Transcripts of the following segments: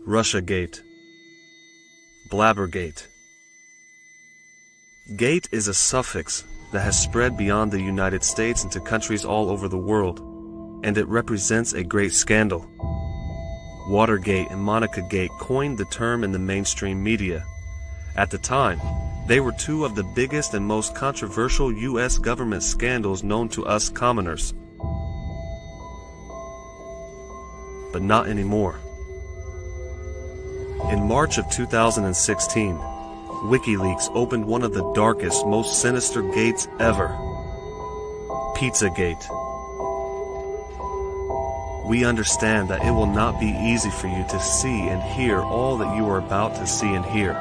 Russiagate. Blabbergate. Gate is a suffix that has spread beyond the United States into countries all over the world, and it represents a great scandal. Watergate and Monica Gate coined the term in the mainstream media. At the time, they were two of the biggest and most controversial U.S. government scandals known to us commoners. But not anymore. In March of 2016, WikiLeaks opened one of the darkest, most sinister gates ever. Pizzagate. We understand that it will not be easy for you to see and hear all that you are about to see and hear,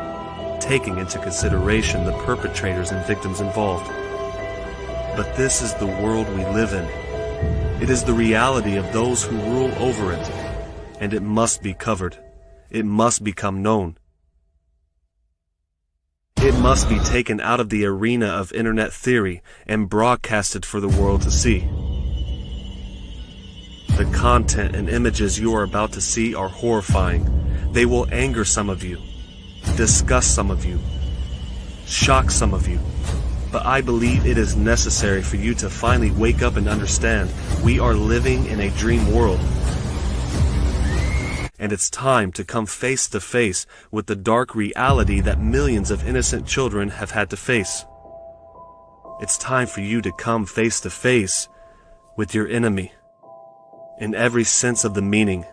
taking into consideration the perpetrators and victims involved. But this is the world we live in. It is the reality of those who rule over it, and it must be covered. It must become known. It must be taken out of the arena of internet theory and broadcasted for the world to see. The content and images you are about to see are horrifying. They will anger some of you, disgust some of you, shock some of you. But I believe it is necessary for you to finally wake up and understand we are living in a dream world. And it's time to come face to face with the dark reality that millions of innocent children have had to face. It's time for you to come face to face with your enemy, in every sense of the meaning.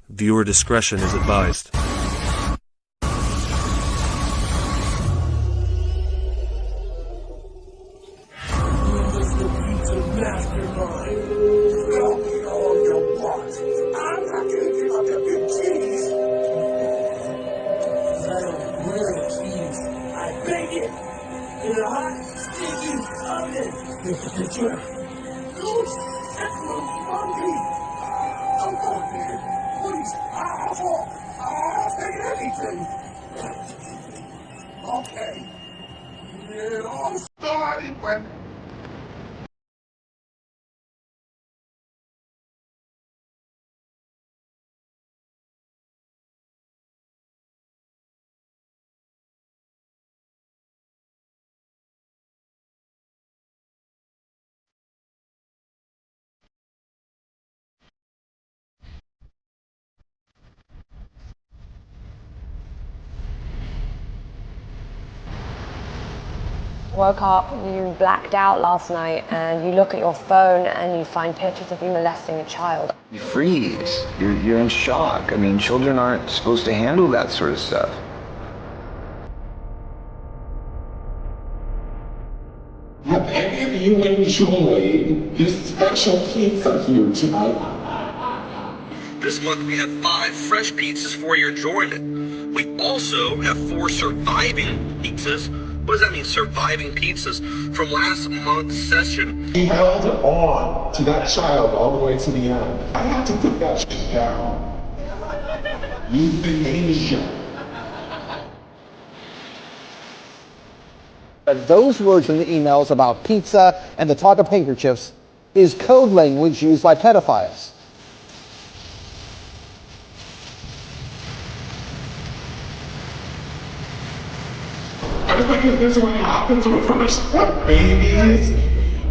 Viewer discretion is advised. Okay. It all started when woke up, you blacked out last night, and you look at your phone and you find pictures of you molesting a child. You freeze. You're in shock. I mean, children aren't supposed to handle that sort of stuff. have any of you enjoyed this special pizza here tonight? This month we have 5 fresh pizzas for your enjoyment. We also have 4 surviving pizzas. What does that mean, surviving pizzas from last month's session? He held on to that child all the way to the end. I had to put that shit down. Euthanasia. Those words in the emails about pizza and the talk of handkerchiefs is code language used by pedophiles. I think this is what happens when first babies.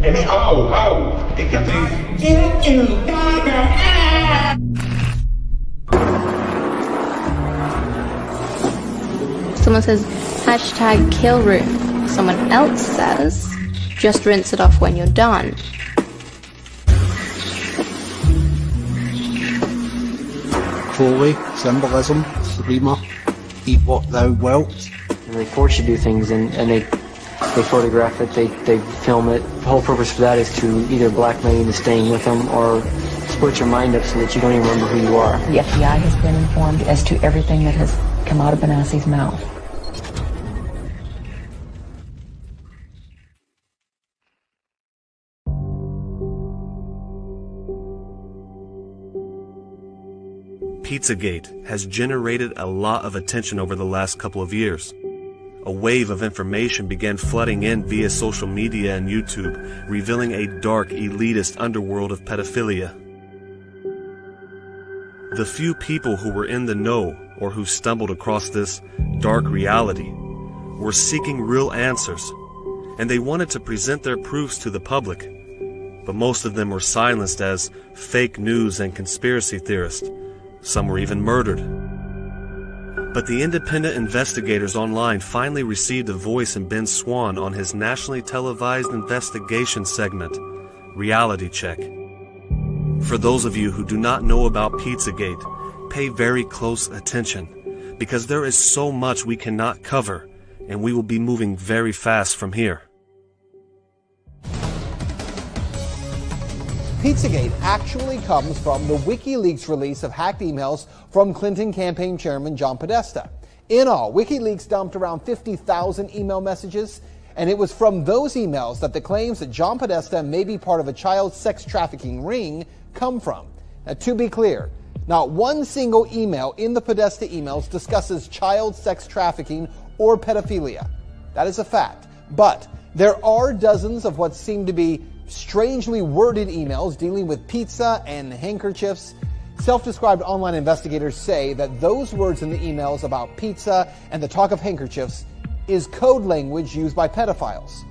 And it can be Someone says, hashtag kill room. Someone else says, just rinse it off when you're done. Cruelty, symbolism, screamer, eat what thou wilt. And they force you to do things, and they photograph it, they film it. The whole purpose for that is to either blackmail you into staying with them or split your mind up so that you don't even remember who you are. The FBI has been informed as to everything that has come out of Benassi's mouth. Pizzagate has generated a lot of attention over the last couple of years. A wave of information began flooding in via social media and YouTube, revealing a dark, elitist underworld of pedophilia. The few people who were in the know or who stumbled across this dark reality were seeking real answers, and they wanted to present their proofs to the public. But most of them were silenced as fake news and conspiracy theorists. Some were even murdered. But the independent investigators online finally received a voice in Ben Swan on his nationally televised investigation segment, Reality Check. For those of you who do not know about Pizzagate, pay very close attention, because there is so much we cannot cover, and we will be moving very fast from here. Pizzagate actually comes from the WikiLeaks release of hacked emails from Clinton campaign chairman John Podesta. In all, WikiLeaks dumped around 50,000 email messages, and it was from those emails that the claims that John Podesta may be part of a child sex trafficking ring come from. Now, to be clear, not one single email in the Podesta emails discusses child sex trafficking or pedophilia. That is a fact. But there are dozens of what seem to be strangely worded emails dealing with pizza and handkerchiefs. Self-described online investigators say that those words in the emails about pizza and the talk of handkerchiefs is code language used by pedophiles.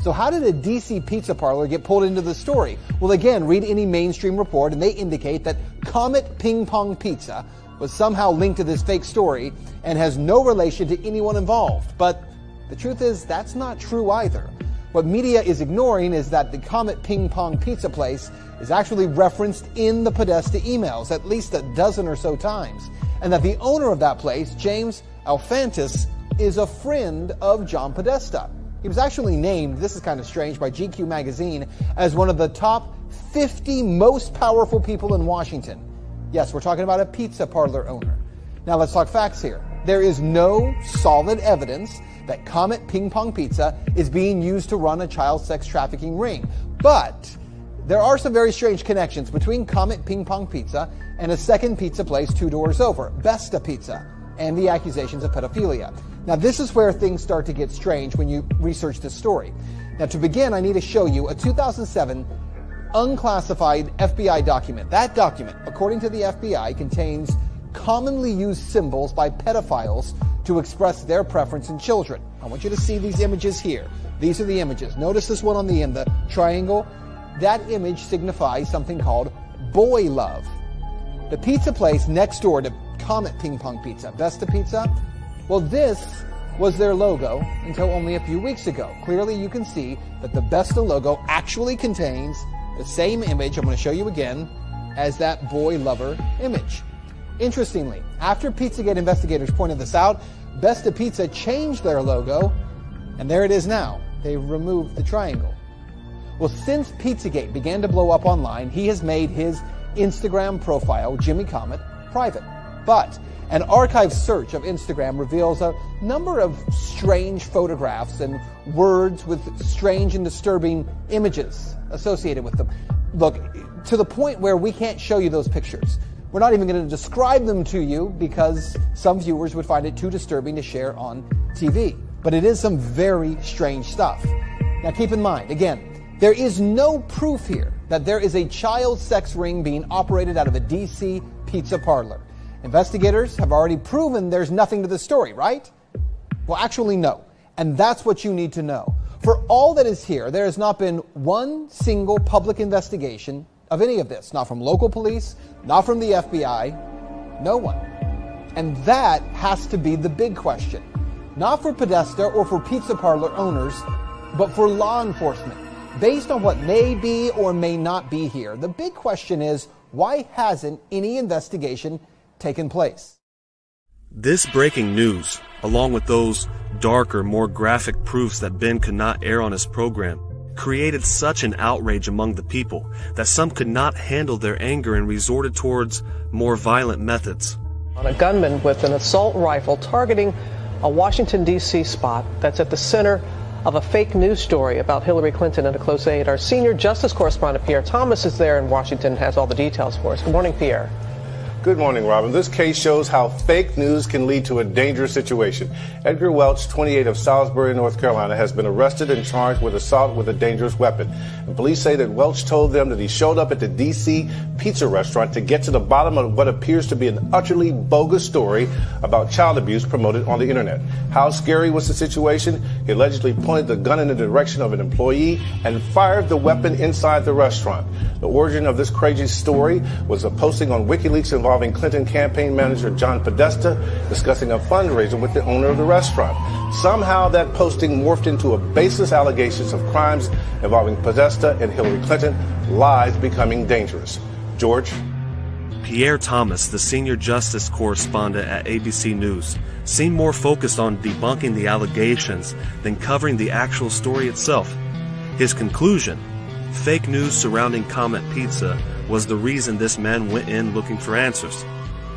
So how did a DC pizza parlor get pulled into the story? Well, again, read any mainstream report and they indicate that Comet Ping Pong Pizza was somehow linked to this fake story and has no relation to anyone involved. But the truth is that's not true either. What media is ignoring is that the Comet Ping Pong Pizza place is actually referenced in the Podesta emails at least a dozen or so times, and that the owner of that place, James Alfantis, is a friend of John Podesta. He was actually named, this is kind of strange, by GQ magazine as one of the top 50 most powerful people in Washington. Yes, we're talking about a pizza parlor owner. Now let's talk facts here. There is no solid evidence that Comet Ping Pong Pizza is being used to run a child sex trafficking ring. But there are some very strange connections between Comet Ping Pong Pizza and a second pizza place 2 doors over, Besta Pizza, and the accusations of pedophilia. Now this is where things start to get strange when you research this story. Now to begin, I need to show you a 2007 unclassified FBI document. That document, according to the FBI, contains commonly used symbols by pedophiles to express their preference in children. I want you to see these images here. These are the images. Notice this one on the end, the triangle. That image signifies something called boy love. The pizza place next door to Comet Ping Pong Pizza, Besta Pizza, well, this was their logo until only a few weeks ago. Clearly, you can see that the Besta logo actually contains the same image, I'm going to show you again, as that boy lover image. Interestingly, after Pizzagate investigators pointed this out, Besta Pizza changed their logo, and there it is now. They removed the triangle. Well, since Pizzagate began to blow up online, he has made his Instagram profile, Jimmy Comet, private. But an archive search of Instagram reveals a number of strange photographs and words with strange and disturbing images associated with them. Look, to the point where we can't show you those pictures. We're not even going to describe them to you because some viewers would find it too disturbing to share on TV. But it is some very strange stuff. Now keep in mind, again, there is no proof here that there is a child sex ring being operated out of a DC pizza parlor. Investigators have already proven there's nothing to the story, right? Well, actually, no. And that's what you need to know. For all that is here, there has not been one single public investigation of any of this. Not from local police, not from the FBI, no one. And that has to be the big question. Not for Podesta or for pizza parlor owners, but for law enforcement. Based on what may be or may not be here, the big question is, why hasn't any investigation taken place? This breaking news, along with those darker, more graphic proofs that Ben could not air on his program, created such an outrage among the people that some could not handle their anger and resorted towards more violent methods. On a gunman with an assault rifle targeting a Washington, D.C. spot that's at the center of a fake news story about Hillary Clinton and a close aide. Our senior justice correspondent Pierre Thomas is there in Washington and has all the details for us. Good morning, Pierre. Good morning, Robin. This case shows how fake news can lead to a dangerous situation. Edgar Welch, 28 of Salisbury, North Carolina, has been arrested and charged with assault with a dangerous weapon. And police say that Welch told them that he showed up at the D.C. pizza restaurant to get to the bottom of what appears to be an utterly bogus story about child abuse promoted on the internet. How scary was the situation? He allegedly pointed the gun in the direction of an employee and fired the weapon inside the restaurant. The origin of this crazy story was a posting on WikiLeaks involving Clinton campaign manager John Podesta discussing a fundraiser with the owner of the restaurant. Somehow that posting morphed into a baseless allegations of crimes involving Podesta and Hillary Clinton, lies becoming dangerous. George? Pierre Thomas, the senior justice correspondent at ABC News, seemed more focused on debunking the allegations than covering the actual story itself. His conclusion: fake news surrounding Comet Pizza was the reason this man went in looking for answers,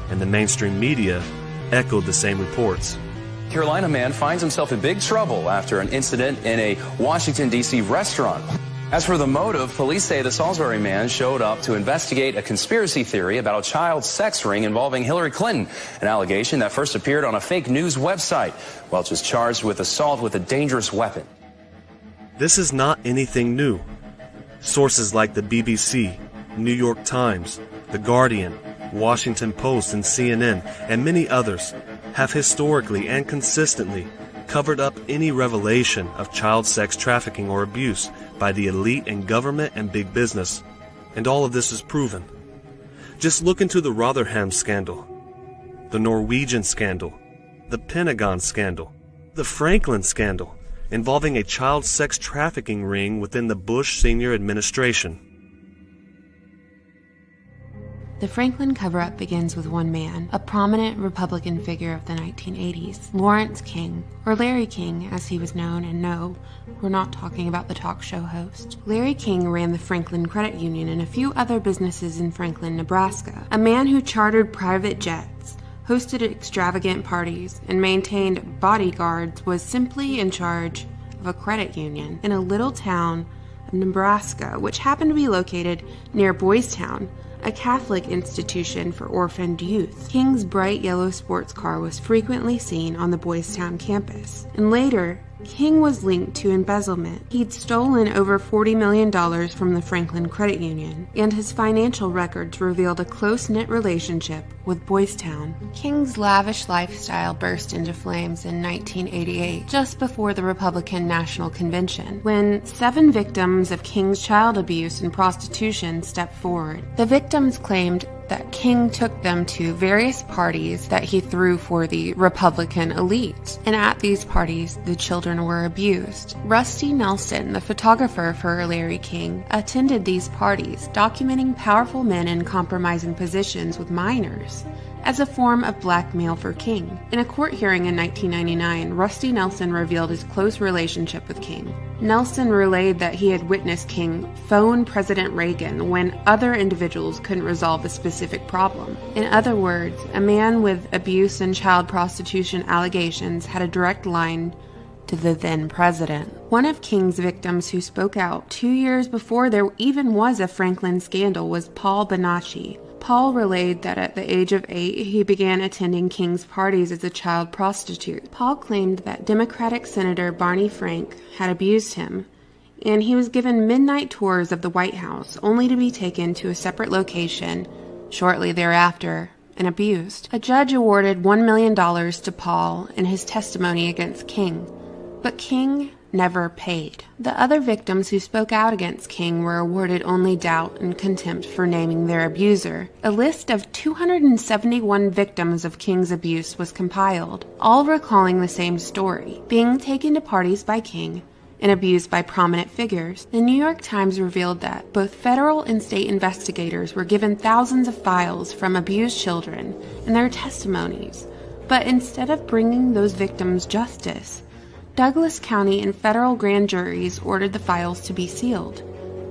and the mainstream media echoed the same reports. Carolina man finds himself in big trouble after an incident in a Washington, D.C. restaurant. As for the motive, police say the Salisbury man showed up to investigate a conspiracy theory about a child sex ring involving Hillary Clinton, an allegation that first appeared on a fake news website. Welch is charged with assault with a dangerous weapon. This is not anything new. Sources like the BBC, New York Times, The Guardian, Washington Post, and CNN, and many others have historically and consistently covered up any revelation of child sex trafficking or abuse by the elite in government and big business, and all of this is proven. Just look into the Rotherham scandal, the Norwegian scandal, the Pentagon scandal, the Franklin scandal, involving a child sex trafficking ring within the Bush senior administration. The Franklin cover-up begins with one man, a prominent Republican figure of the 1980s, Lawrence King, or Larry King as he was known, and no, we're not talking about the talk show host. Larry King ran the Franklin Credit Union and a few other businesses in Franklin, Nebraska, a man who chartered private jets, hosted extravagant parties, and maintained bodyguards, was simply in charge of a credit union in a little town of Nebraska, which happened to be located near Boys Town, a Catholic institution for orphaned youth. King's bright yellow sports car was frequently seen on the Boys Town campus, and later, King was linked to embezzlement. He'd stolen over $40 million from the Franklin Credit Union, and his financial records revealed a close-knit relationship with Boys Town. King's lavish lifestyle burst into flames in 1988, just before the Republican National Convention, when 7 victims of King's child abuse and prostitution stepped forward. The victims claimed that King took them to various parties that he threw for the Republican elite, and at these parties, the children were abused. Rusty Nelson, the photographer for Larry King, attended these parties, documenting powerful men in compromising positions with minors as a form of blackmail for King. In a court hearing in 1999, Rusty Nelson revealed his close relationship with King. Nelson relayed that he had witnessed King phone President Reagan when other individuals couldn't resolve a specific problem. In other words, a man with abuse and child prostitution allegations had a direct line to the then president. One of King's victims who spoke out 2 years before there even was a Franklin scandal was Paul Bonacci. Paul relayed that at the age of 8, he began attending King's parties as a child prostitute. Paul claimed that Democratic Senator Barney Frank had abused him, and he was given midnight tours of the White House, only to be taken to a separate location shortly thereafter and abused. A judge awarded $1 million to Paul in his testimony against King, but King never paid. The other victims who spoke out against King were awarded only doubt and contempt for naming their abuser. A list of 271 victims of King's abuse was compiled, all recalling the same story: being taken to parties by King and abused by prominent figures. The New York Times revealed that both federal and state investigators were given thousands of files from abused children and their testimonies, but instead of bringing those victims justice, Douglas County and federal grand juries ordered the files to be sealed,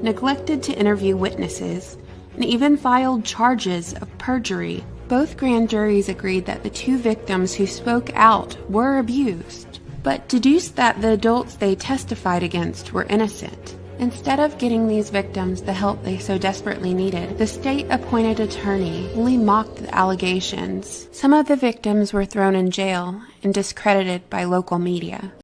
neglected to interview witnesses, and even filed charges of perjury. Both grand juries agreed that the 2 victims who spoke out were abused, but deduced that the adults they testified against were innocent. Instead of getting these victims the help they so desperately needed, the state-appointed attorney only mocked the allegations. Some of the victims were thrown in jail and discredited by local media.